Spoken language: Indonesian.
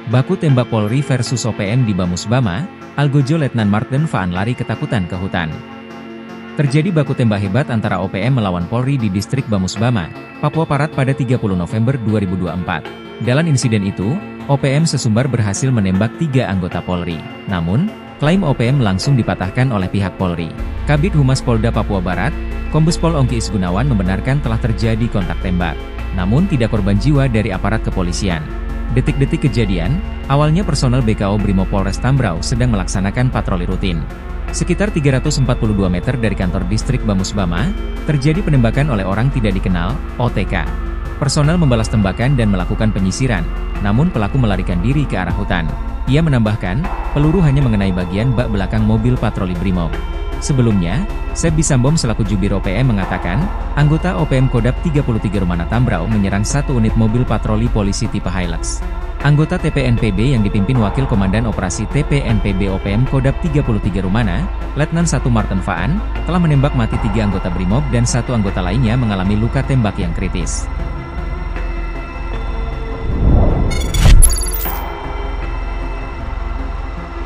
Baku tembak Polri versus OPM di Bamus Bama, Algojo Letnan Martin Vaan lari ketakutan ke hutan. Terjadi baku tembak hebat antara OPM melawan Polri di distrik Bamus Bama, Papua Barat pada 30 November 2024. Dalam insiden itu, OPM sesumbar berhasil menembak 3 anggota Polri. Namun, klaim OPM langsung dipatahkan oleh pihak Polri. Kabid Humas Polda Papua Barat, Kombes Pol Ongki Isgunawan membenarkan telah terjadi kontak tembak. Namun tidak korban jiwa dari aparat kepolisian. Detik-detik kejadian, awalnya personel BKO Brimob Polres Tambrau sedang melaksanakan patroli rutin. Sekitar 342 meter dari kantor distrik Bamus Bama, terjadi penembakan oleh orang tidak dikenal, OTK. Personel membalas tembakan dan melakukan penyisiran, namun pelaku melarikan diri ke arah hutan. Ia menambahkan, peluru hanya mengenai bagian bak belakang mobil patroli Brimob. Sebelumnya, Sepdi Sambom selaku jubir OPM mengatakan, anggota OPM Kodap 33 Rumana Tambrau menyerang satu unit mobil patroli polisi tipe Hilux. Anggota TPNPB yang dipimpin Wakil Komandan Operasi TPNPB OPM Kodap 33 Rumana, Letnan 1 Martin Vaan, telah menembak mati 3 anggota Brimob dan 1 anggota lainnya mengalami luka tembak yang kritis.